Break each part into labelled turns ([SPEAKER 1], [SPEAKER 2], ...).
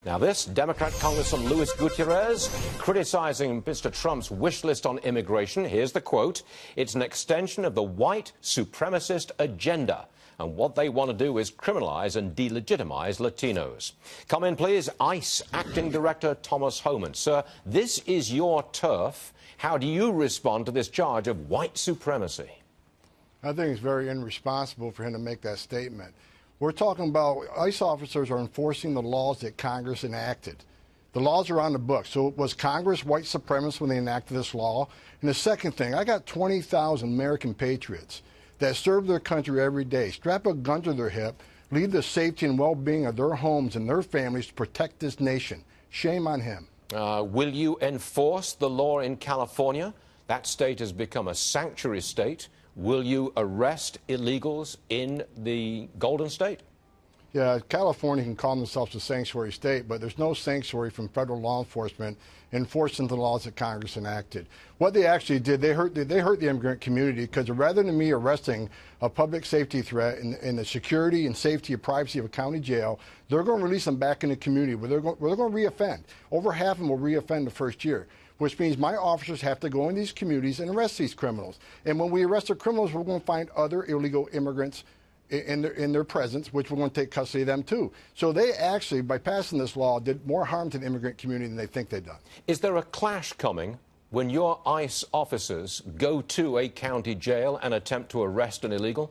[SPEAKER 1] Now this, Democrat Congressman Luis Gutierrez criticizing Mr. Trump's wish list on immigration. Here's the quote. It's an extension of the white supremacist agenda. And what they want to do is criminalize and delegitimize Latinos. Come in, please. ICE Acting Director Thomas Homan. Sir, this is your turf. How do you respond to this charge of white supremacy?
[SPEAKER 2] I think it's very irresponsible for him to make that statement. We're talking about ICE officers are enforcing the laws that Congress enacted. The laws are on the books. So was Congress white supremacist when they enacted this law? And the second thing, I got 20,000 American patriots that serve their country every day, strap a gun to their hip, leave the safety and well-being of their homes and their families to protect this nation. Shame on him.
[SPEAKER 1] Will you enforce the law in California? That state has become a sanctuary state. Will you arrest illegals in the Golden State?
[SPEAKER 2] Yeah, California can call themselves a sanctuary state, but there's no sanctuary from federal law enforcement enforcing the laws that Congress enacted. What they actually did, they hurt the immigrant community because rather than me arresting a public safety threat in the security and safety and privacy of a county jail, they're going to release them back in the community where they're going to reoffend. Over half of them will reoffend the first year, which means my officers have to go in these communities and arrest these criminals. And when we arrest the criminals, we're going to find other illegal immigrants in their presence, which we're going to take custody of them too. So they actually, by passing this law, did more harm to the immigrant community than they think they've done.
[SPEAKER 1] Is there a clash coming when your ICE officers go to a county jail and attempt to arrest an illegal?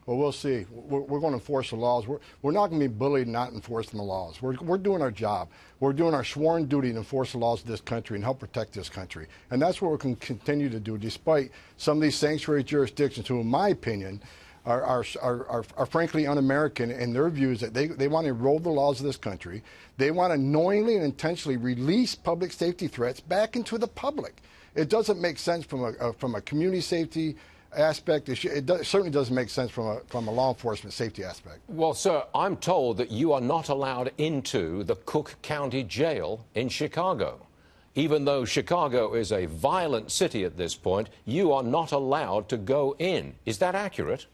[SPEAKER 2] Well, we'll see. We're going to enforce the laws. We're not going to be bullied and not enforcing the laws. We're doing our job. We're doing our sworn duty to enforce the laws of this country and help protect this country. And that's what we can continue to do, despite some of these sanctuary jurisdictions who, in my opinion, are frankly un-American in their views that they want to erode the laws of this country. They want to knowingly and intentionally release public safety threats back into the public. It doesn't make sense from a community safety aspect. It certainly doesn't make sense from a law enforcement safety aspect.
[SPEAKER 1] Well, sir, I'm told that you are not allowed into the Cook County Jail in Chicago. Even though Chicago is a violent city at this point, you are not allowed to go in. Is that accurate?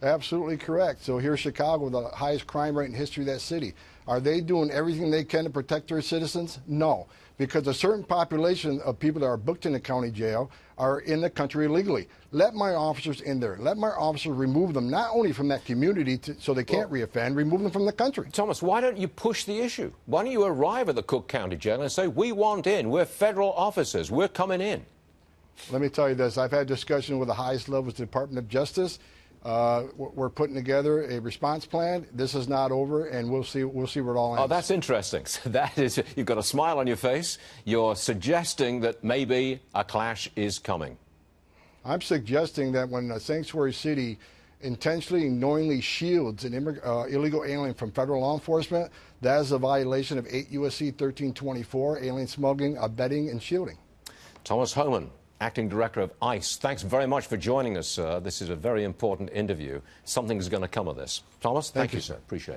[SPEAKER 2] Absolutely correct. So here's Chicago, the highest crime rate in history of that city. Are they doing everything they can to protect their citizens? No, because a certain population of people that are booked in the county jail are in the country illegally. Let my officers in there. Let my officers remove them, not only from that community so they can't reoffend, remove them from the country.
[SPEAKER 1] Thomas, why don't you push the issue? Why don't you arrive at the Cook County Jail and say, we want in, we're federal officers, we're coming in?
[SPEAKER 2] Let me tell you this. I've had discussion with the highest levels of the Department of Justice. We're putting together a response plan. This is not over, and we'll see where it all ends.
[SPEAKER 1] Oh, that's interesting. So that is, you've got a smile on your face. You're suggesting that maybe a clash is coming.
[SPEAKER 2] I'm suggesting that when a sanctuary city intentionally and knowingly shields an illegal alien from federal law enforcement, that is a violation of 8 U.S.C. 1324, alien smuggling, abetting, and shielding.
[SPEAKER 1] Thomas Homan, Acting Director of ICE, thanks very much for joining us, sir. This is a very important interview. Something's going to come of this. Thomas, thank you, sir. Appreciate it.